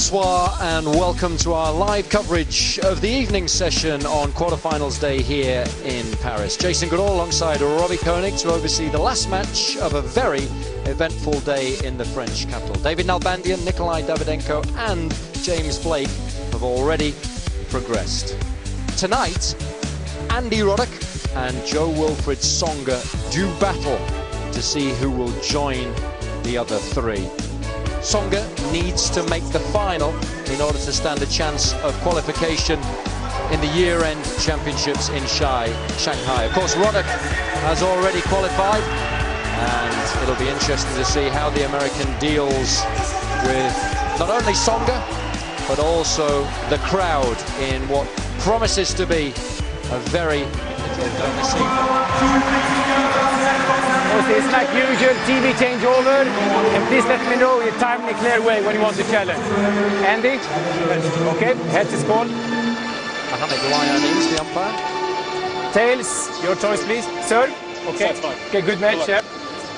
Bonsoir and welcome to our live coverage of the evening session on quarterfinals day here in Paris. Jason Goodall alongside Roddick1 to oversee the last match of a very eventful day in the French capital. David Nalbandian, Nikolai Davydenko and James Blake have already progressed. Tonight, Andy Roddick and Jo-Wilfried Tsonga do battle to see who will join the other three. Tsonga needs to make the final in order to stand a chance of qualification in the year-end championships in Shanghai. Of course, Roddick has already qualified, and it'll be interesting to see how the American deals with not only Tsonga, but also the crowd in what promises to be a very this evening. It's like usual, TV changeover, and please let me know your time in a clear way when you want to challenge. Andy? Okay, heads is called. Mohamed Lyon is the umpire. Tails, your choice please. Serve? Okay. Okay, good match, yeah.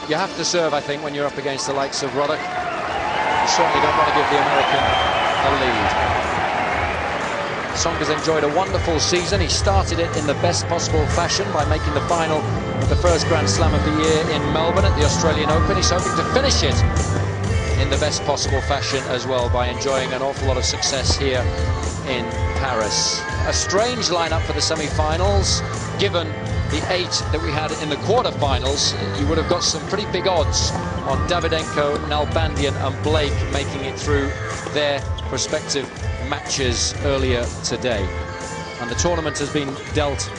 You have to serve, I think, when you're up against the likes of Roddick. You certainly don't want to give the American a lead. Tsonga's enjoyed a wonderful season. He started it in the best possible fashion by making the final of the first Grand Slam of the year in Melbourne at the Australian Open. He's hoping to finish it in the best possible fashion as well by enjoying an awful lot of success here in Paris. A strange lineup for the semi-finals. Given the 8 that we had in the quarter-finals, you would have got some pretty big odds on Davydenko, Nalbandian and Blake making it through their respective matches earlier today. And the tournament has been dealt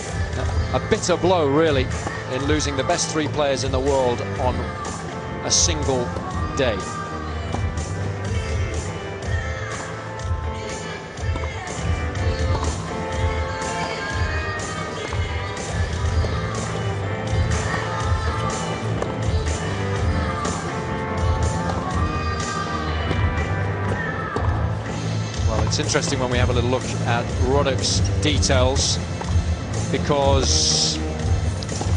a bitter blow, really, in losing the best 3 players in the world on a single day. It's interesting when we have a little look at Roddick's details, because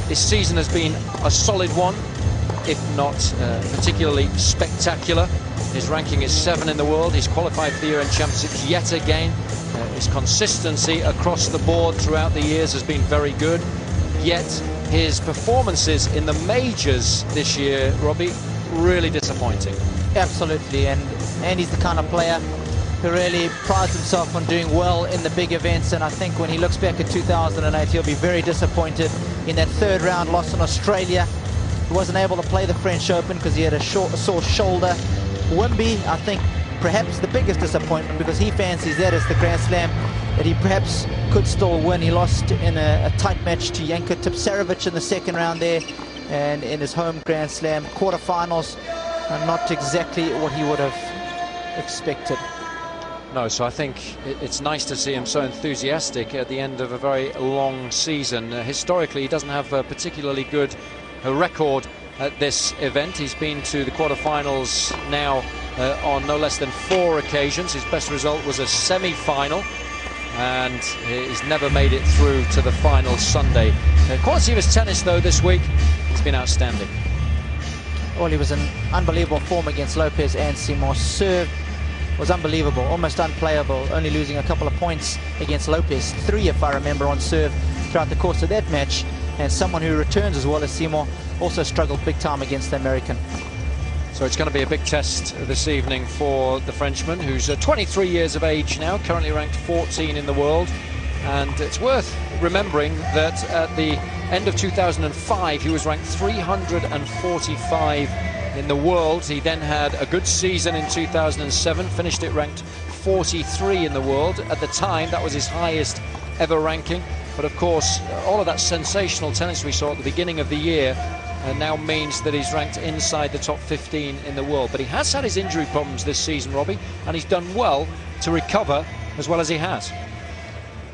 this season has been a solid one, if not particularly spectacular. His ranking is 7 in the world. He's qualified for the year-end championships yet again. His consistency across the board throughout the years has been very good, yet his performances in the majors this year, Robbie, really disappointing. Absolutely, and he's the kind of player who really prides himself on doing well in the big events, and I think when he looks back at 2008 he'll be very disappointed in that third round loss in Australia. He wasn't able to play the French Open because he had a sore shoulder. Wimby, I think perhaps the biggest disappointment, because he fancies that as the Grand Slam that he perhaps could still win. He lost in a tight match to Janko Tipsarevic in the second round there, and in his home Grand Slam quarterfinals, not exactly what he would have expected. No, so I think it's nice to see him so enthusiastic at the end of a very long season. Historically, he doesn't have a particularly good record at this event. He's been to the quarterfinals now on no less than 4 occasions. His best result was a semi-final, and he's never made it through to the final Sunday. The quality of his tennis, though, this week has been outstanding. Well, he was in unbelievable form against Lopez and Simon. Serve was unbelievable, almost unplayable, only losing a couple of points against Lopez, 3 if I remember on serve throughout the course of that match, and someone who returns as well as Simon also struggled big time against the American. So it's going to be a big test this evening for the Frenchman, who's 23 years of age now, currently ranked 14 in the world. And it's worth remembering that at the end of 2005 he was ranked 345 in the world. He then had a good season in 2007, finished it ranked 43 in the world. At the time, that was his highest ever ranking. But of course, all of that sensational tennis we saw at the beginning of the year now means that he's ranked inside the top 15 in the world. But he has had his injury problems this season, Robbie, and he's done well to recover as well as he has.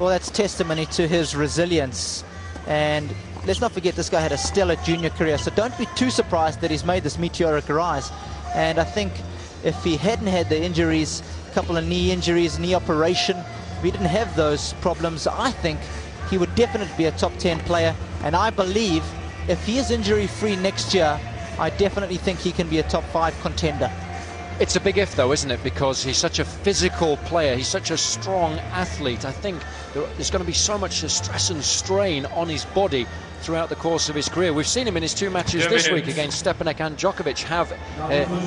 Well, that's testimony to his resilience. And let's not forget, this guy had a stellar junior career, so don't be too surprised that he's made this meteoric rise. And I think if he hadn't had the injuries, a couple of knee injuries, knee operation, if he didn't have those problems, I think he would definitely be a top 10 player. And I believe if he is injury free next year, I definitely think he can be a top 5 contender. It's a big if, though, isn't it? Because he's such a physical player. He's such a strong athlete. I think there's going to be so much stress and strain on his body throughout the course of his career. We've seen him in his 2 matches this week against Stepanek and Djokovic have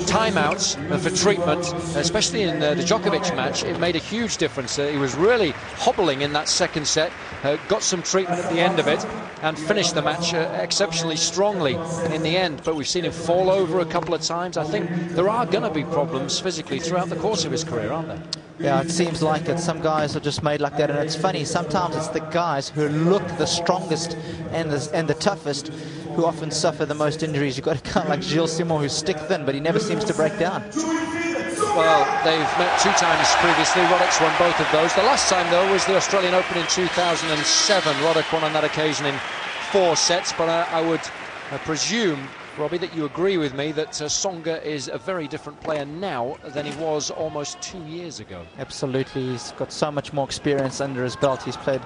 timeouts for treatment, especially in the Djokovic match. It made a huge difference. He was really hobbling in that second set, got some treatment at the end of it, and finished the match exceptionally strongly in the end. But we've seen him fall over a couple of times. I think there are going to be problems physically throughout the course of his career, aren't there? Yeah, it seems like it. Some guys are just made like that, and it's funny. Sometimes it's the guys who look the strongest and the toughest who often suffer the most injuries. You've got a guy like Gilles Simon who's stick thin, but he never seems to break down. Well, they've met 2 times previously. Roddick's won both of those. The last time, though, was the Australian Open in 2007. Roddick won on that occasion in 4 sets, but I would presume, Robbie, that you agree with me that Tsonga is a very different player now than he was almost 2 years ago. Absolutely. He's got so much more experience under his belt. He's played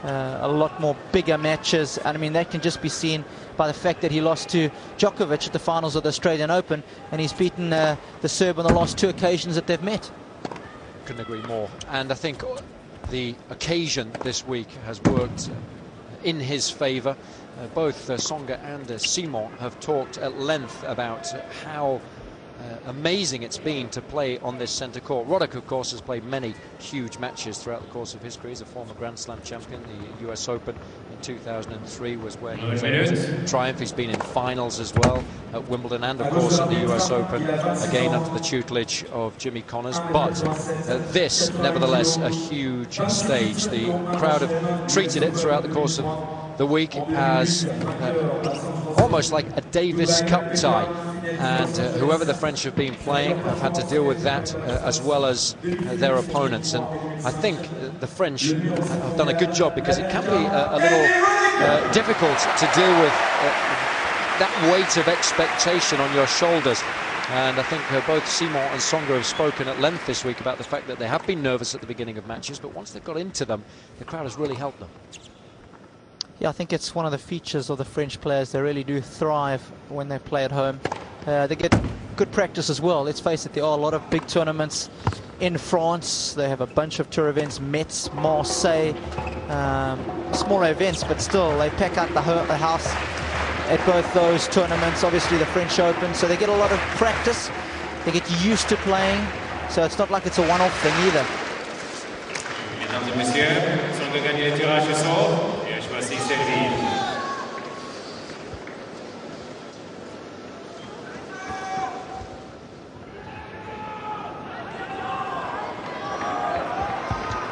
a lot more bigger matches, and I mean that can just be seen by the fact that he lost to Djokovic at the finals of the Australian Open, and he's beaten the Serb on the last 2 occasions that they've met. Couldn't agree more. And I think the occasion this week has worked in his favour. Both Tsonga and Simon have talked at length about how amazing it's been to play on this centre court. Roddick, of course, has played many huge matches throughout the course of his career. He's a former Grand Slam champion. The US Open in 2003 was where he was able to triumph. He's been in finals as well at Wimbledon and, of course, at the US Open, again under the tutelage of Jimmy Connors. But this, nevertheless, a huge stage. The crowd have treated it throughout the course of the week as almost like a Davis Cup tie, and whoever the French have been playing have had to deal with that as well as their opponents. And I think the French have done a good job, because it can be a little difficult to deal with that weight of expectation on your shoulders. And I think both Simon and Tsonga have spoken at length this week about the fact that they have been nervous at the beginning of matches, but once they've got into them, the crowd has really helped them. Yeah, I think it's one of the features of the French players. They really do thrive when they play at home. They get good practice as well. Let's face it, there are a lot of big tournaments in France. They have a bunch of tour events, Metz, Marseille, smaller events, but still they pack out the house at both those tournaments. Obviously the French Open, so they get a lot of practice. They get used to playing, so it's not like it's a one-off thing either. Mesdames et messieurs, Tsonga gagne le tirage au sort et a choisi Serville.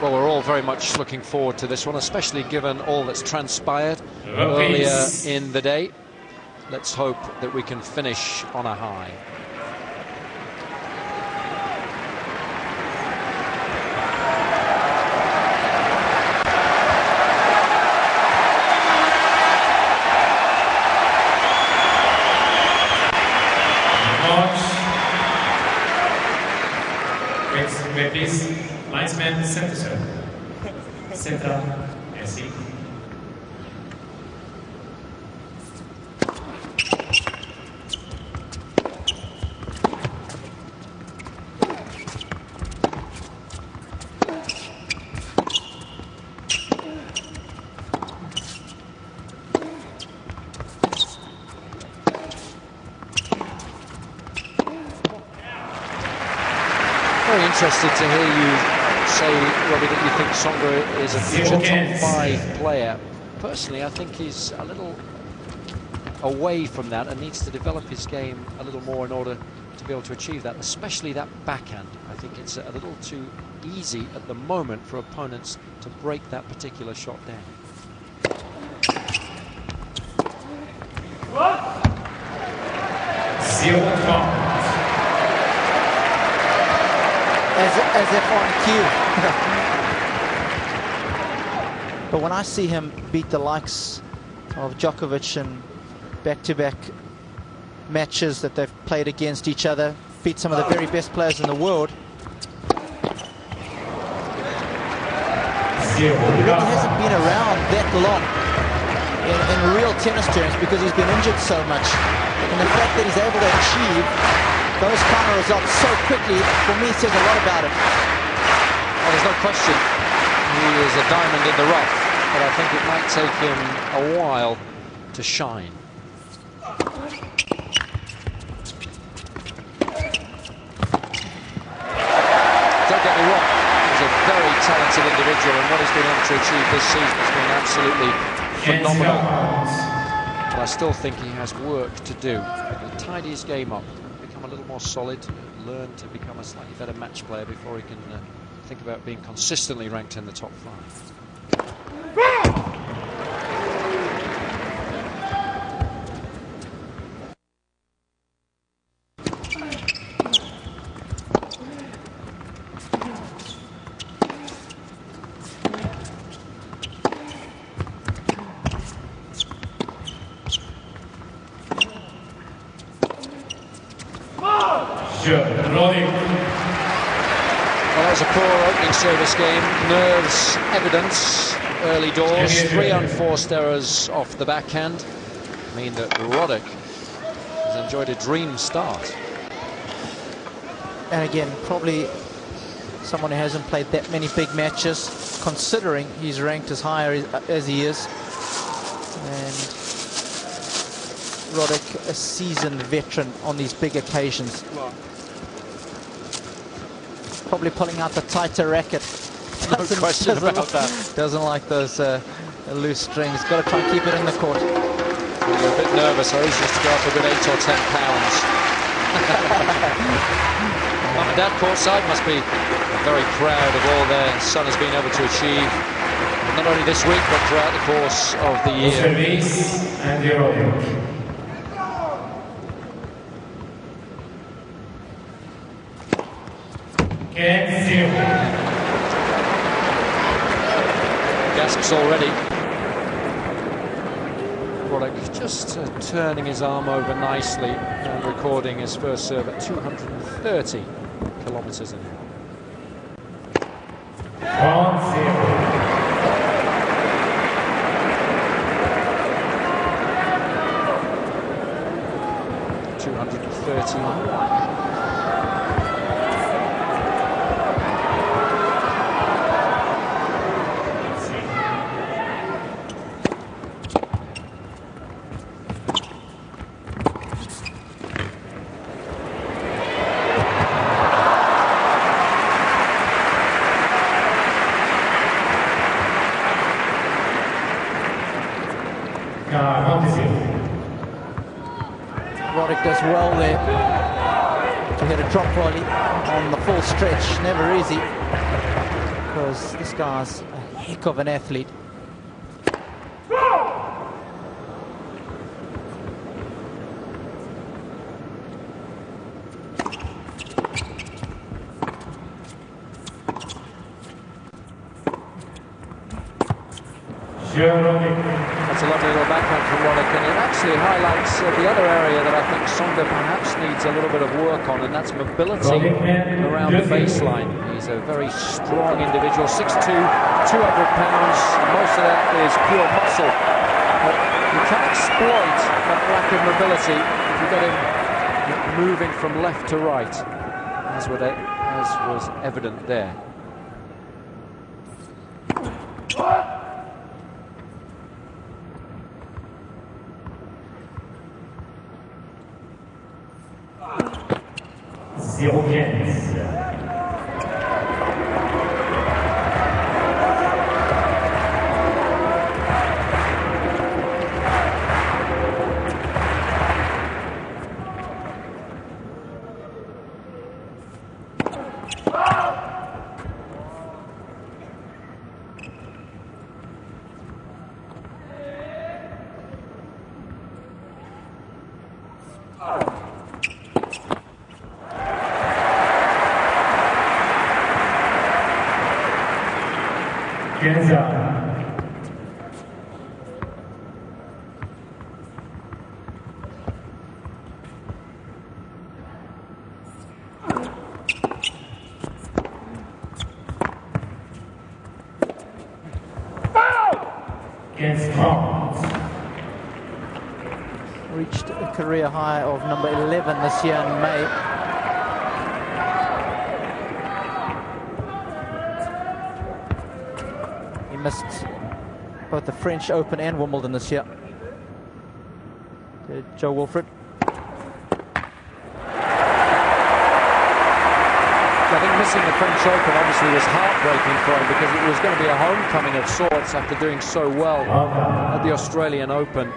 Well, we're all very much looking forward to this one, especially given all that's transpired earlier in the day. Let's hope that we can finish on a high. Please, linesman, center serve. Central, merci. Very interested to hear you say, Robbie, that you think Tsonga is a future top 5 player. Personally, I think he's a little away from that and needs to develop his game a little more in order to be able to achieve that, especially that backhand. I think it's a little too easy at the moment for opponents to break that particular shot down. As if on cue. But when I see him beat the likes of Djokovic in back-to-back matches that they've played against each other, beat some of the very best players in the world, he really hasn't been around that long in real tennis terms, because he's been injured so much. And the fact that he's able to achieve those kind of results so quickly, for me, says a lot about him. Well, there's no question he is a diamond in the rough, but I think it might take him a while to shine. Don't get me wrong, he's a very talented individual, and what he's been able to achieve this season has been absolutely phenomenal. But I still think he has work to do. He'll tidy his game up, become a little more solid, learn to become a slightly better match player before he can think about being consistently ranked in the top 5. Roddick. Well, that was a poor opening service game. Nerves evidence early doors. 3 unforced errors off the backhand mean that Roddick has enjoyed a dream start. And again, probably someone who hasn't played that many big matches, considering he's ranked as high as he is. And Roddick, a seasoned veteran on these big occasions. Probably pulling out the tighter racket. No question about that. Doesn't like those loose strings. Got to try and keep it in the court. You're a bit nervous. I used to go up a good 8 or 10 pounds. Mum and Dad courtside must be very proud of all their son has been able to achieve, not only this week but throughout the course of the year. Service and Roddick. Gasps already. Roddick just turning his arm over nicely and recording his first serve at 230 kilometers an hour. 231. Roddick does well there to hit a drop volley on the full stretch. Never easy, because this guy's a heck of an athlete. That's a lovely little backhand from Roddick, and it actually highlights the other area that I think Tsonga perhaps needs a little bit of work on, and that's mobility around the baseline. He's a very strong individual, 6'2", 200 pounds. Most of that is pure muscle. But you can exploit that lack of mobility if you get him moving from left to right, as was evident there. Reached a career high of number 11 this year in May. missed both the French Open and Wimbledon this year. Joe Wilfred. I think missing the French Open obviously was heartbreaking for him, because it was going to be a homecoming of sorts after doing so well at the Australian Open.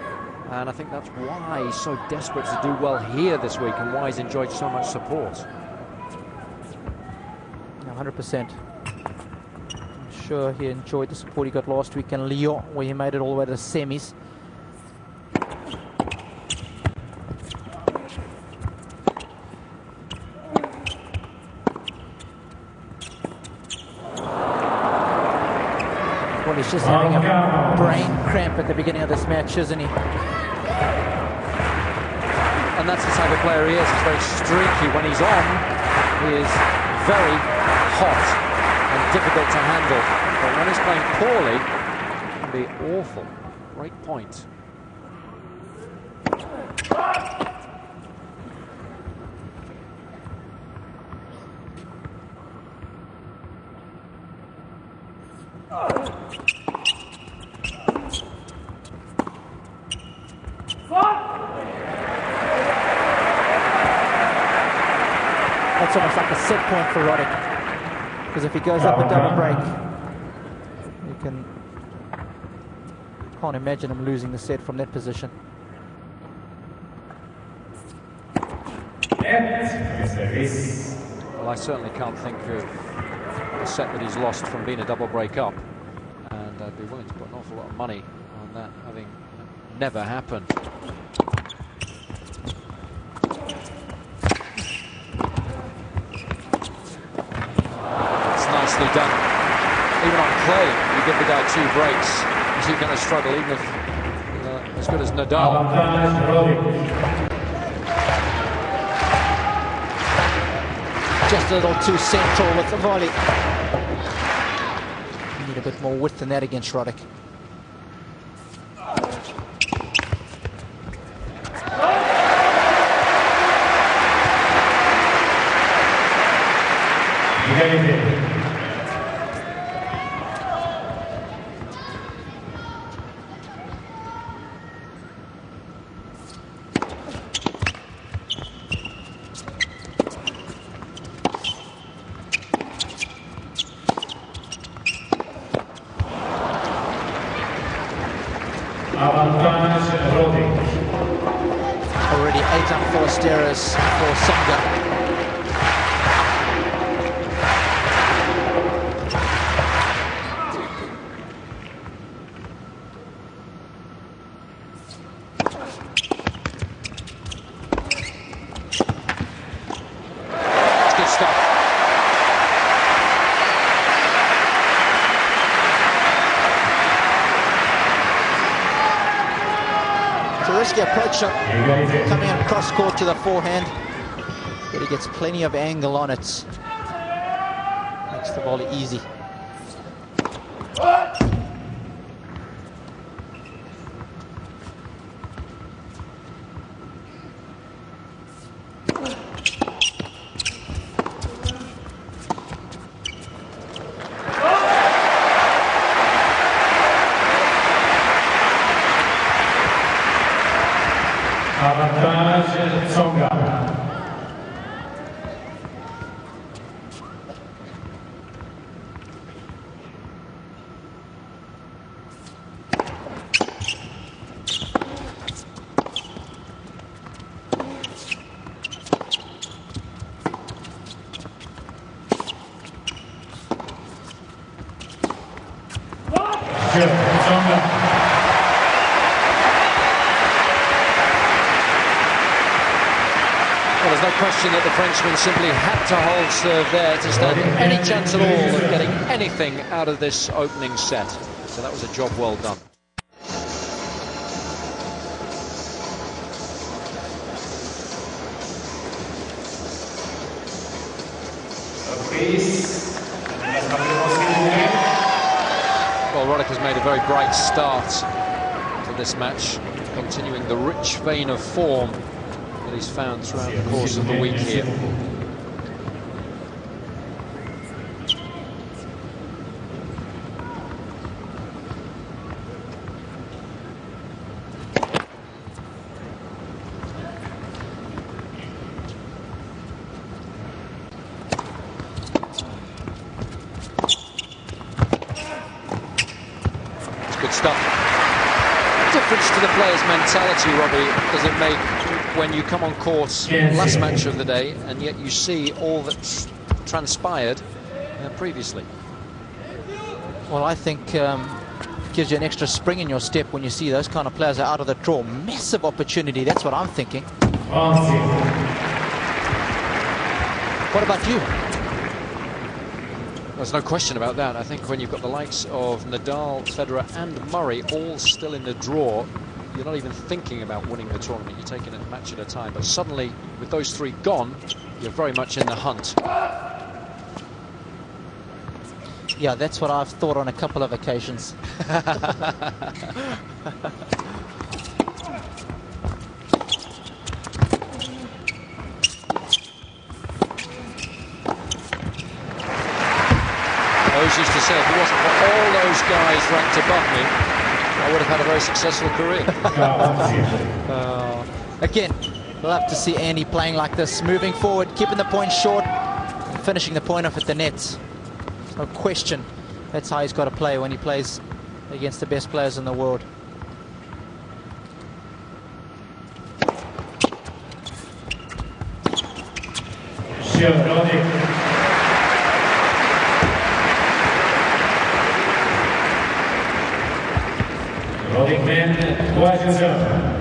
And I think that's why he's so desperate to do well here this week, and why he's enjoyed so much support. 100%. I'm sure he enjoyed the support he got last week in Lyon, where he made it all the way to the semis. Well, he's just having a brain cramp at the beginning of this match, isn't he? And that's the type of player he is. He's very streaky. When he's on, he is very hot and difficult to handle. But when he's playing poorly, it can be awful. Great point. That's almost like a set point for Roddick, because if he goes up a double break, you can't imagine him losing the set from that position. Well, I certainly can't think of a set that he's lost from being a double break up, and I'd be willing to put an awful lot of money on that having never happened. Nicely done. Even on clay, you give the guy 2 breaks, he's going to struggle, even if as good as Nadal. Just a little too central with the volley. You need a bit more width than that against Roddick. Already 8 unforced errors for Tsonga. It's good stuff. Risky approach shot coming in cross court to the forehand, but he gets plenty of angle on it. Makes the volley easy. Tsonga. Well, there's no question that the Frenchman simply had to hold serve there to stand any chance at all of getting anything out of this opening set. So that was a job well done. Well, Roddick has made a very bright start to this match, continuing the rich vein of form that he's found throughout the course of the week here. stuff. Difference to the player's mentality, Robbie, does it make when you come on court last match of the day and yet you see all that's transpired previously? Well, I think gives you an extra spring in your step when you see those kind of players are out of the draw. Massive opportunity, that's what I'm thinking. What about you? There's no question about that. I think when you've got the likes of Nadal, Federer and Murray all still in the draw, you're not even thinking about winning the tournament. You're taking it a match at a time. But suddenly, with those three gone, you're very much in the hunt. Yeah, that's what I've thought on a couple of occasions. I always used to say, if it wasn't for all those guys ranked above me, I would have had a very successful career. Again, we'll have to see Andy playing like this, moving forward, keeping the point short, and finishing the point off at the nets. No question, that's how he's got to play when he plays against the best players in the world. Roddick1, 3-0.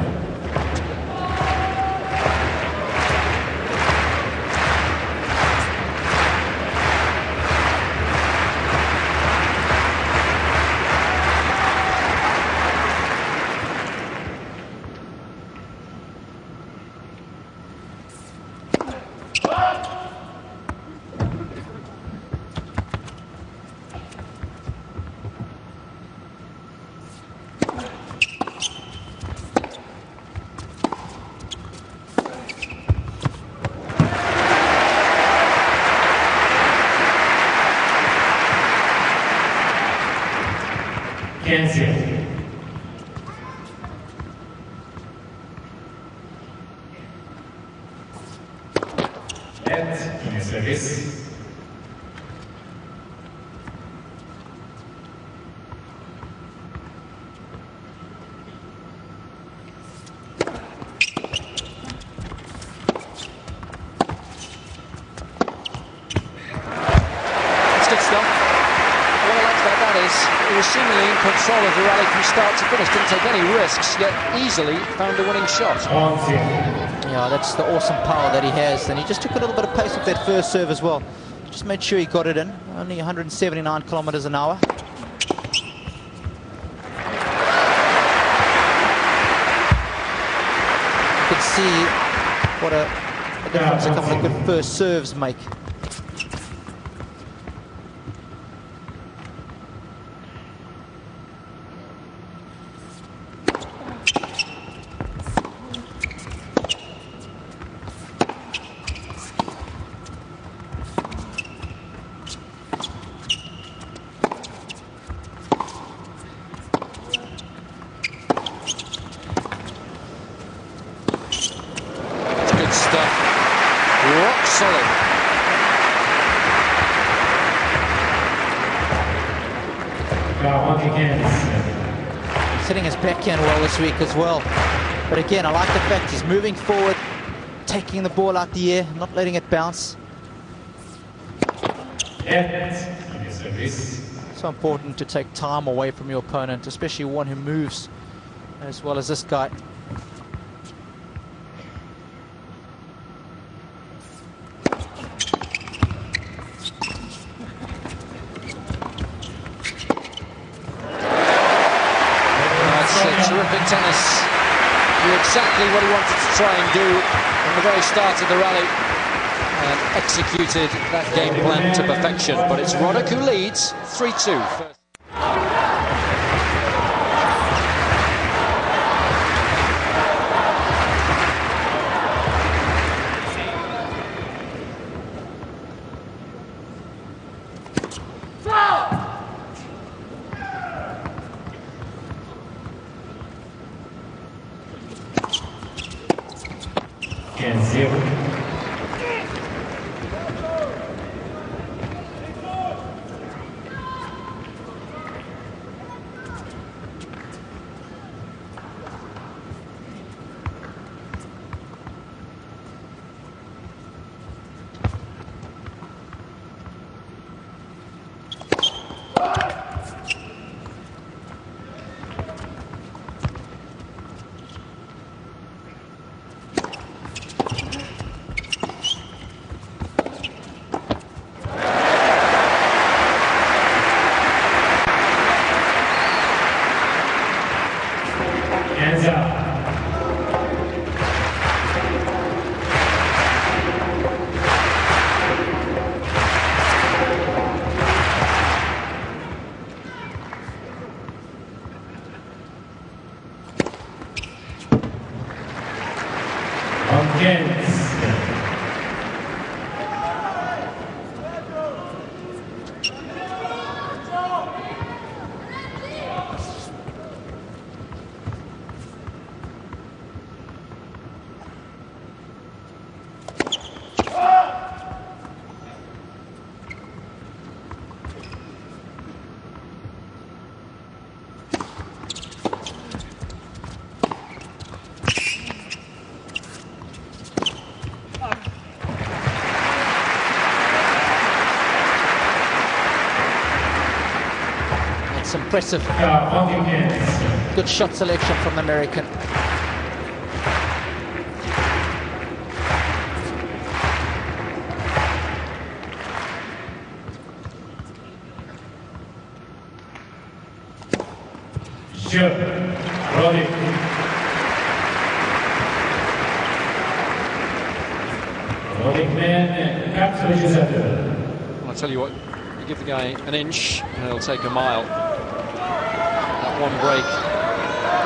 Service. He was seemingly in control of the rally from start to finish, didn't take any risks, yet easily found a winning shot. Yeah, that's the awesome power that he has, and he just took a little bit of pace with that first serve as well. Just made sure he got it in, only 179 kilometers an hour. You can see what a difference a couple of good first serves make. Rock solid. Hitting his backhand well this week as well. But again, I like the fact he's moving forward, taking the ball out the air, not letting it bounce. So important to take time away from your opponent, especially one who moves as well as this guy. Terrific tennis. Knew exactly what he wanted to try and do from the very start of the rally and executed that game plan to perfection. But it's Roddick who leads 3-2. Hands up. Against. Impressive. Good shot selection from the American. Roddick. I'll tell you what, you give the guy an inch and he'll take a mile. That one break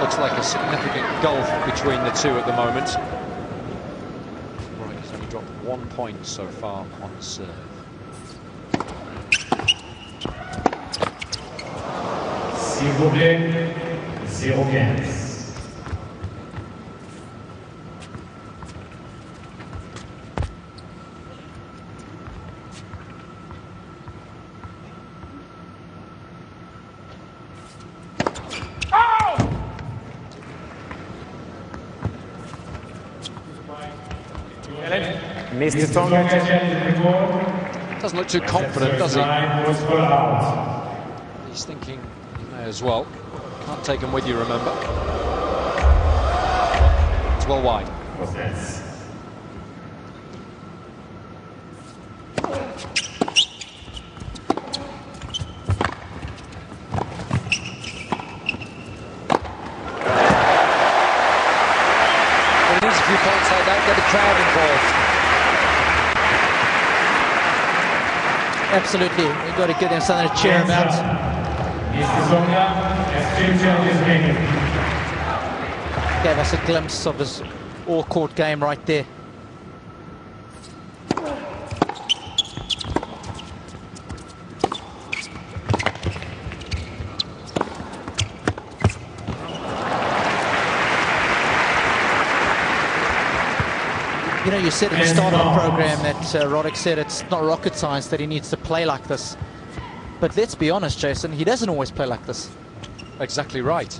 looks like a significant gulf between the two at the moment. Right, he's only dropped 1 point so far on serve. S'il vous plaît, 0-15. Mr. Tsonga. Doesn't look too confident, does he? He's thinking he may as well. Can't take him with you, remember. It's well wide. When it needs a few points like that, get the crowd involved. Absolutely, you've got to give them something to cheer about. Gave us a glimpse of his all-court game right there. You know, you said at the start of the program that Roddick said it's not rocket science that he needs to play like this. But let's be honest, Jason, he doesn't always play like this. Exactly right.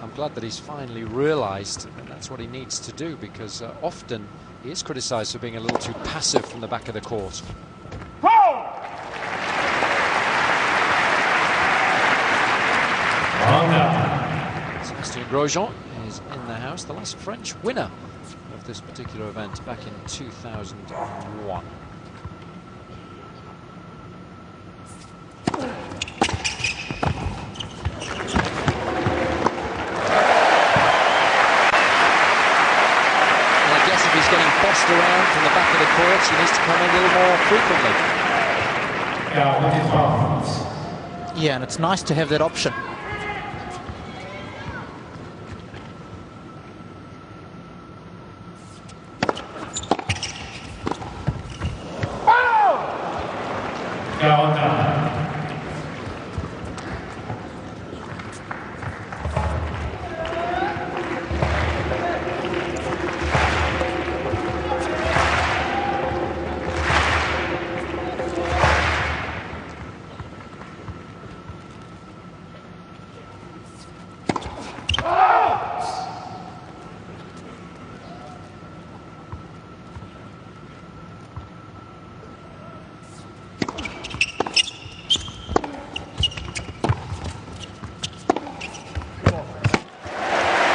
I'm glad that he's finally realised that that's what he needs to do, because often he is criticised for being a little too passive from the back of the court. Sébastien Grosjean is in the house, the last French winner of this particular event back in 2001. He's getting bossed around from the back of the court, he needs to come in a little more frequently. Yeah, and it's nice to have that option.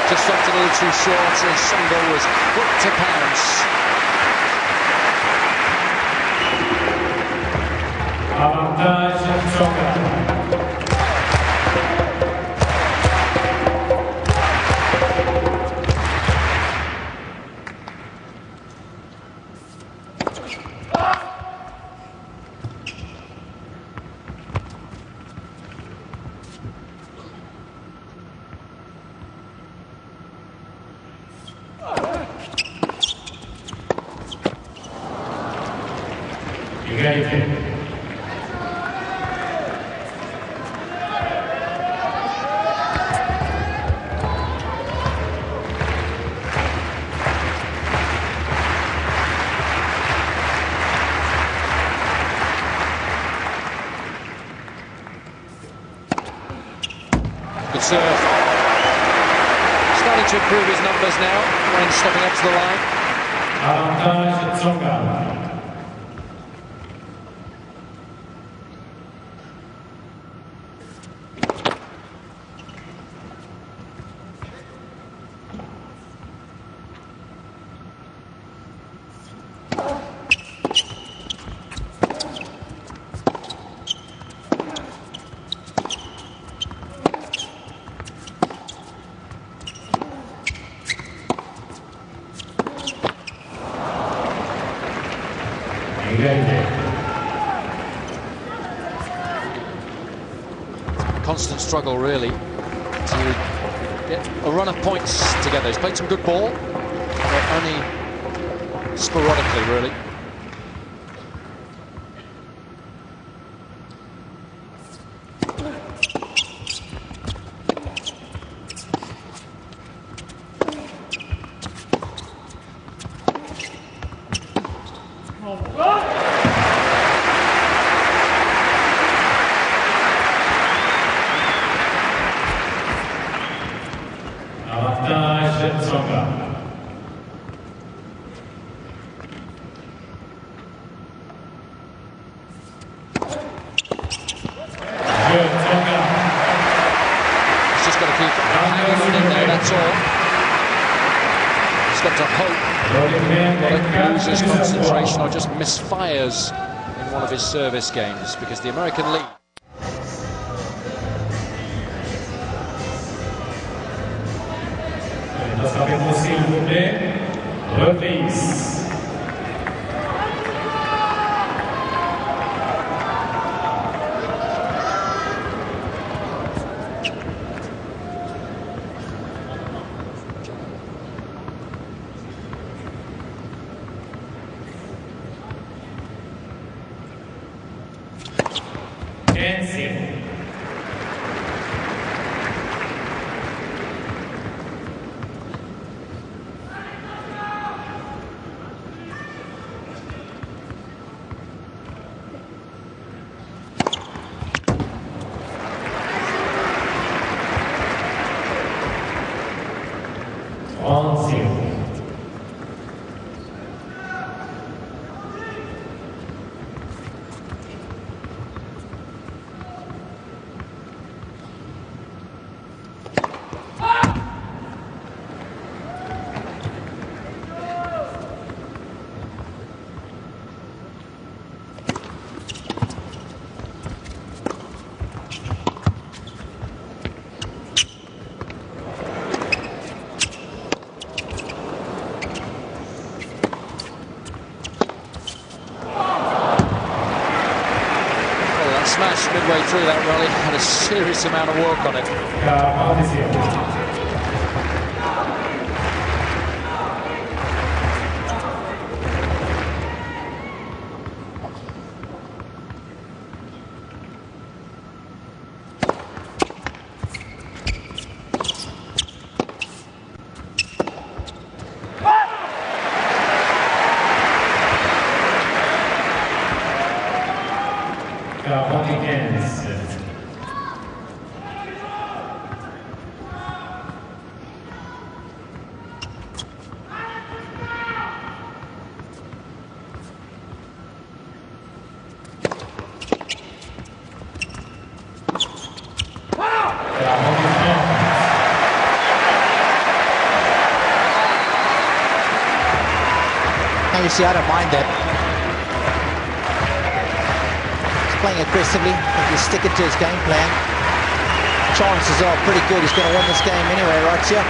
Just dropped a little too short as Tsonga was quick to pounce. Avantage Tsonga. Good serve. Starting to improve his numbers now when stepping up to the line. Avantage Tsonga. Constant struggle, really, to get a run of points together. He's played some good ball, but only sporadically, really. Avantage Tsonga. He's just got to keep hanging on in there, that's all. He's got to hope that he loses concentration or just misfires in one of his service games, because the American lead. Das capítulo 5 de Roddick1. Smash midway through that rally had a serious amount of work on it. You see, I don't mind that. He's playing aggressively. If you stick it to his game plan, chances are pretty good. He's going to win this game anyway, right here.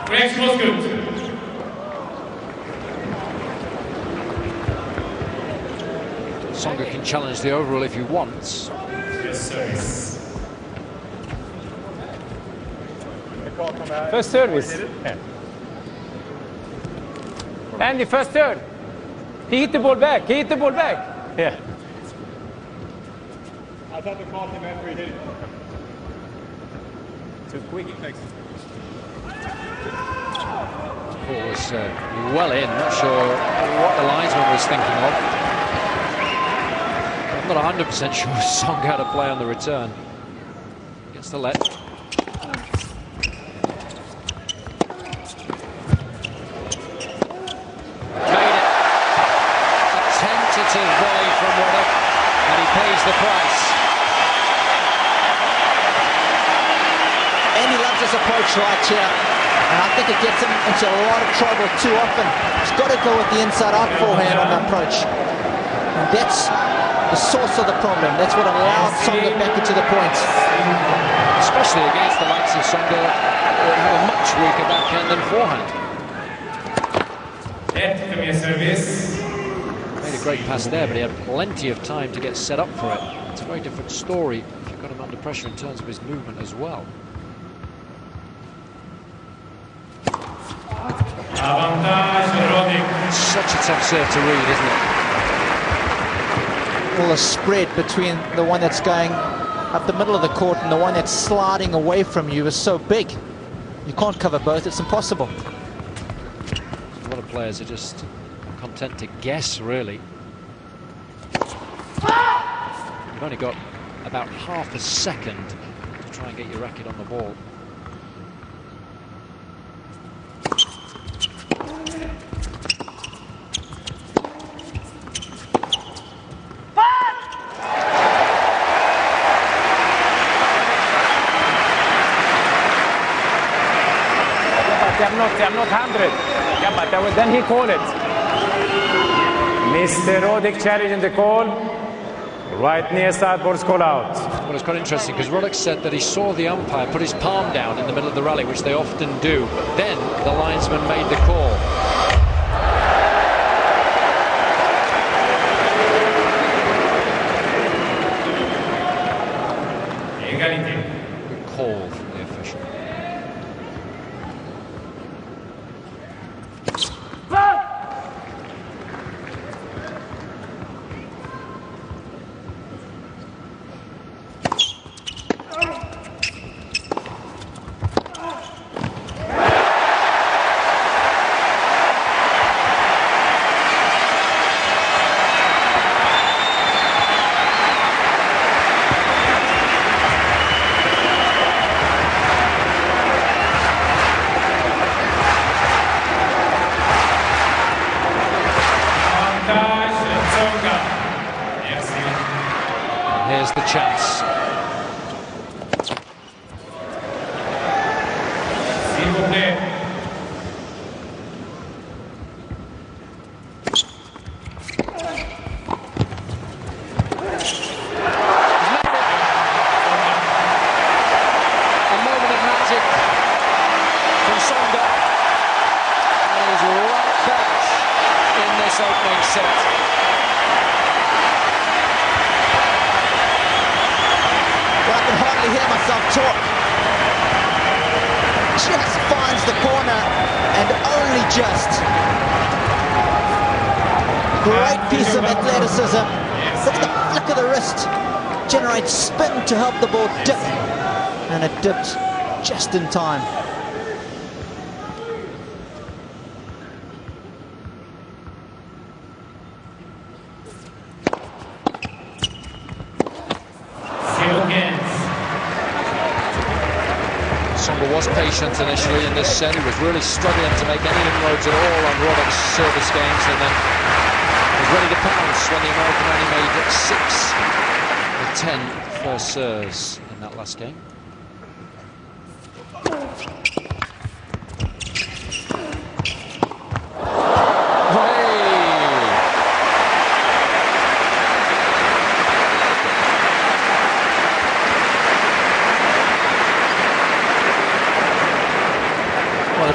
Reaction was good. Tsonga can challenge the overall if he wants. Yes, service. First service. Andy, first turn. He hit the ball back. He hit the ball back. Yeah. I thought the call came after he hit it. Too quick. Ball was well in. Not sure what the linesman was thinking of. I'm not 100% sure Tsonga had to play on the return. Gets the let. Volley from Roddick, and he pays the price. And he loves his approach right here, and I think it gets him into a lot of trouble too often. He's got to go with the inside-out forehand on the approach, and that's the source of the problem. That's what allowed Tsonga back into the points. Especially against the likes of Tsonga, who have a much weaker backhand than forehand. Let come here, service. Made a great pass there, but he had plenty of time to get set up for it. It's a very different story if you've got him under pressure in terms of his movement as well. Avantage Roddick. Such a tough serve to read, isn't it? Well, the spread between the one that's going up the middle of the court and the one that's sliding away from you is so big. You can't cover both. It's impossible. A lot of players are just content to guess, really. You've only got about half a second to try and get your racket on the ball. I'm not 100. Yeah, but then he called it. Mr. Roddick challenging the call. Right near sideboards call out. Well, it's quite interesting because Roddick said that he saw the umpire put his palm down in the middle of the rally, which they often do, but then the linesman made the call. Égalité. Good call from the official. Here's the chance. S'il vous plaît. A moment of magic from Tsonga, and he's right back in this opening set. Well, I can hardly hear myself talk. Just finds the corner, and only just. Great piece of athleticism. Look at the flick of the wrist. Generates spin to help the ball dip. And it dipped just in time. Tsonga was patient initially in this set. He was really struggling to make any inroads at all on Roddick's service games, and then was ready to pounce when the American only made 6 of 10 first serves in that last game.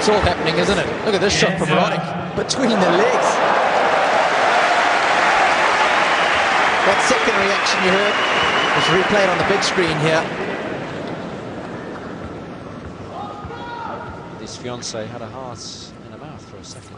it's all happening, isn't it? Look at this shot from Roddick between the legs. That second reaction you heard was replayed on the big screen here. His fiancée had a heart in her mouth for a second.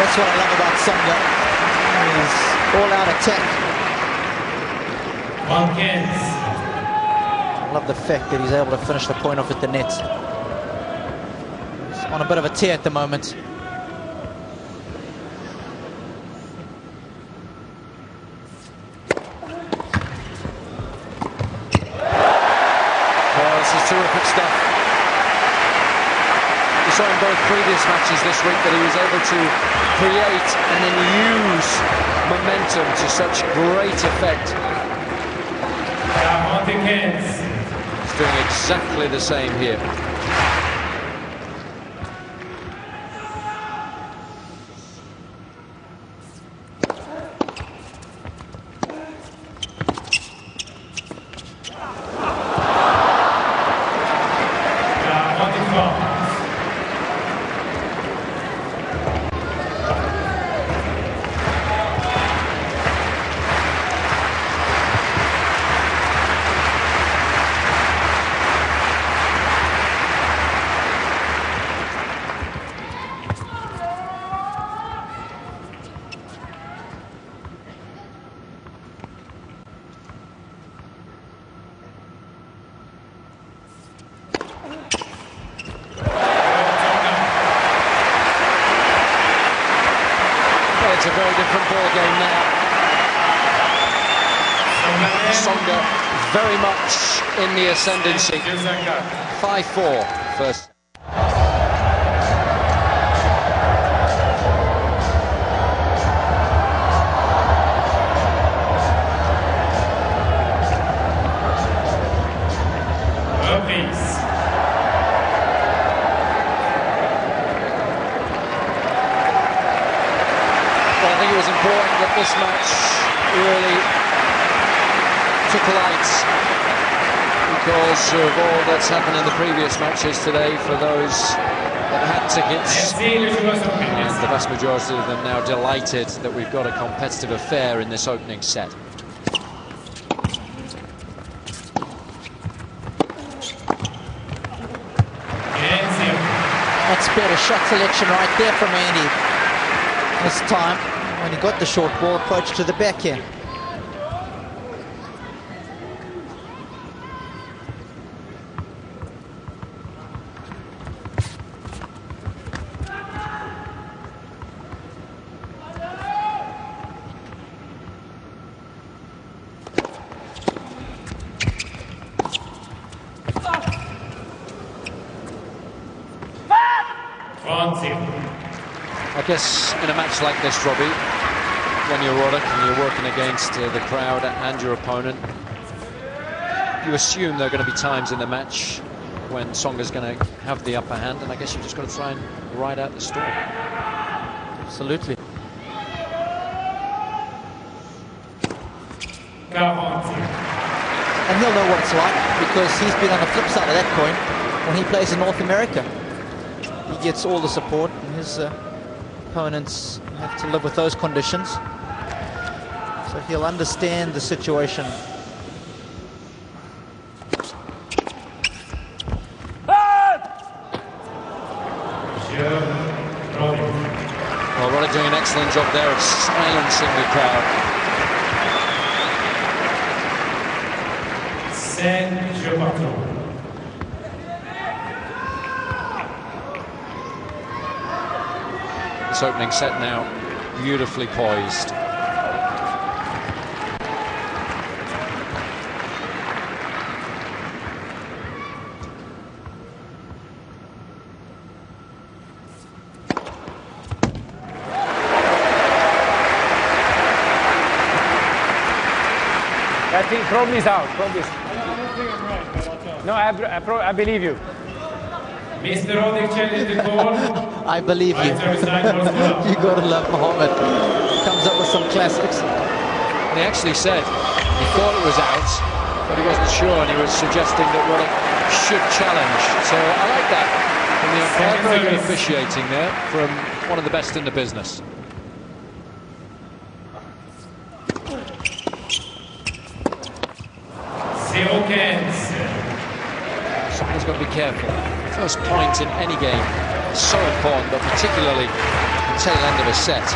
That's what I love about Tsonga. His all-out attack. I love the fact that he's able to finish the point off at the net. He's on a bit of a tear at the moment. Well, this is terrific stuff. We saw in both previous matches this week that he was able to create and then use momentum to such great effect. He's doing exactly the same here. It's a very different ball game now. Tsonga very much in the ascendancy. 5-4 first. It was important that this match really took light because of all that's happened in the previous matches today for those that had tickets. And the vast majority of them now delighted that we've got a competitive affair in this opening set. That's better shot selection right there from Andy. This time, when he got the short ball approach to the backhand. I guess in a match like this, Robbie, when you're Roddick and you're working against the crowd and your opponent, you assume there are going to be times in the match when Tsonga's going to have the upper hand, and I guess you've just got to try and ride out the storm. Absolutely. And he'll know what it's like because he's been on the flip side of that coin when he plays in North America. He gets all the support, and his opponents have to live with those conditions. So he'll understand the situation. Well, Roddick doing an excellent job there of silencing the crowd. This opening set now beautifully poised. I think Probably's out. Probably's. I don't think I'm right, but I'll tell. No, I believe you. Mr. Roddick changes the call. I believe you. You gotta love Mohammed. Comes up with some classics. And he actually said he thought it was out, but he wasn't sure, and he was suggesting that Roddick should challenge. So I like that from the umpire. Very good officiating there from one of the best in the business. Someone's got to be careful. First point in any game is so important, but particularly the tail end of a set.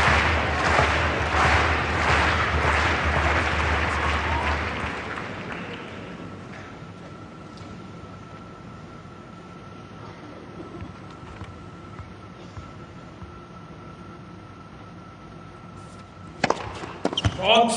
Fox.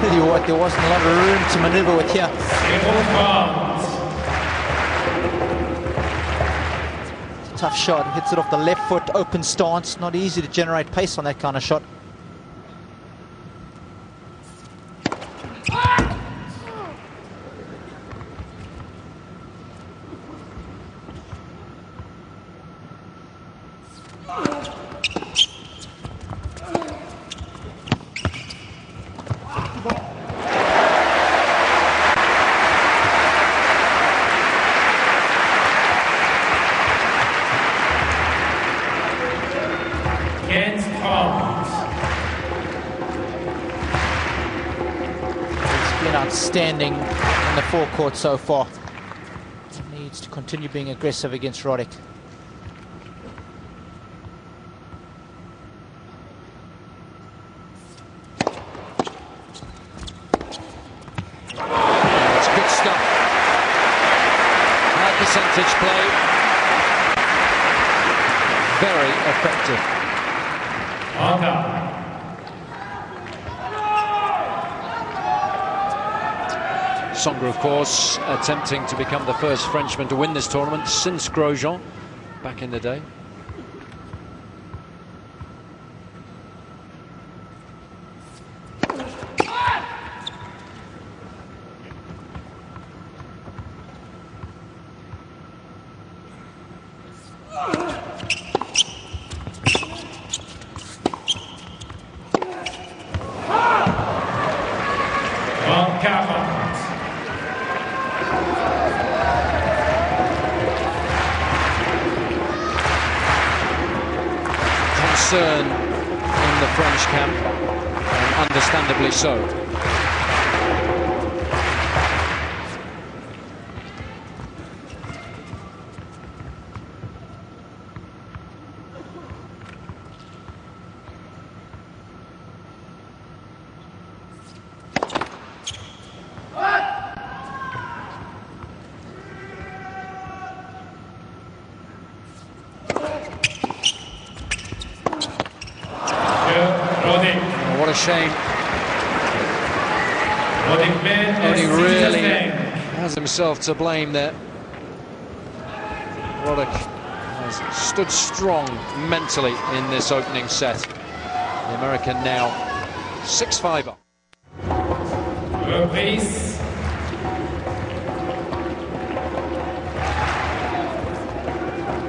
Tell you what, there wasn't a lot of room to maneuver with here. It's a tough shot. Hits it off the left foot, open stance. Not easy to generate pace on that kind of shot. Outstanding in the forecourt so far. Needs to continue being aggressive against Roddick. It's good stuff. High percentage play. Very effective. Tsonga, of course, attempting to become the first Frenchman to win this tournament since Grosjean back in the day. Concern in the French camp, and understandably so. What a shame. Only really has himself to blame there. Roddick has stood strong mentally in this opening set. The American now 6-5 up.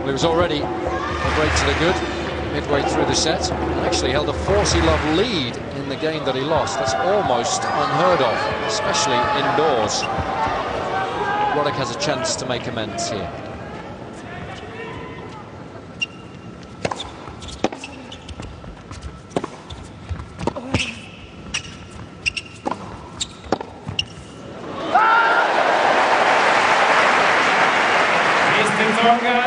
Well, it was already a break to the good midway through the set. Actually held a 40-love lead in the game that he lost. That's almost unheard of, especially indoors. Roddick has a chance to make amends here. Mr. Tsonga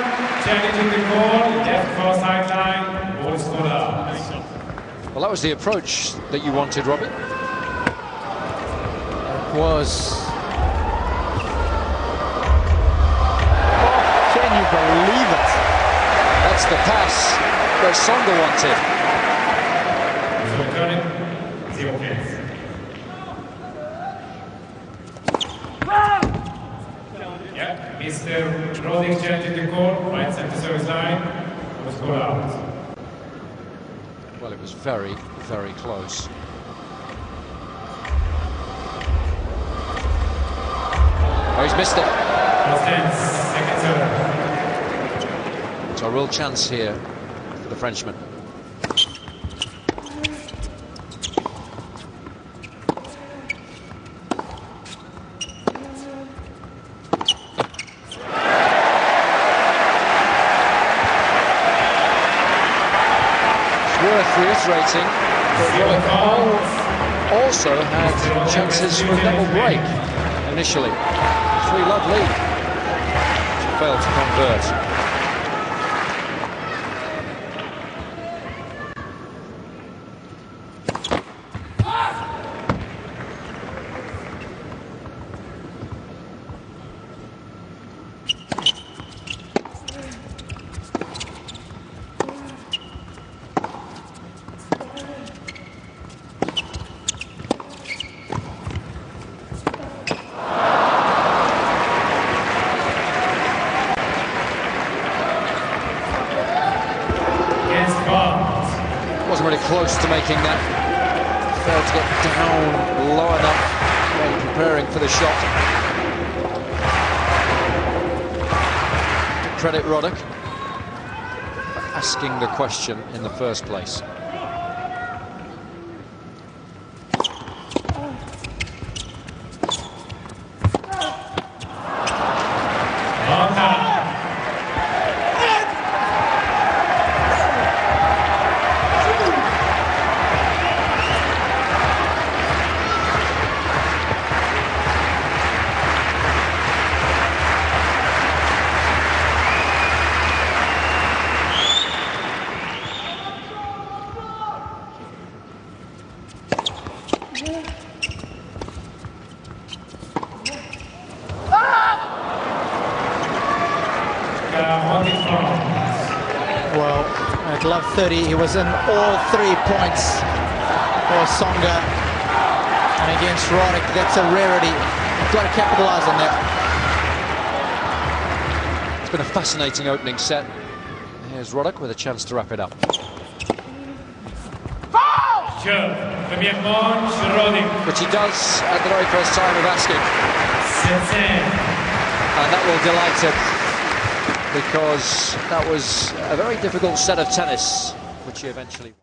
challenging the ball, left for sideline, ball scorer. Well, that was the approach that you wanted, Robbie. It was. Oh, can you believe it? That's the pass that Tsonga wanted. line, 0 points. Yeah, Mr. Roddick changing the call, right center service line, was called out. Well, it was very, very close. Oh, he's missed it. Last dance, second serve. So a real chance here for the Frenchman. Worth reiterating that Roddick also had chances for a double break initially. 3-love lead. Failed to convert. Wasn't really close to making that. Failed to get down low enough when preparing for the shot. Credit Roddick for asking the question in the first place. Well, at love 30, he was in all 3 points for Tsonga. And against Roddick, that's a rarity. You've got to capitalize on that. It's been a fascinating opening set. Here's Roddick with a chance to wrap it up. Which he does at the very first time of asking. And that will delight him, because that was a very difficult set of tennis, which he eventually...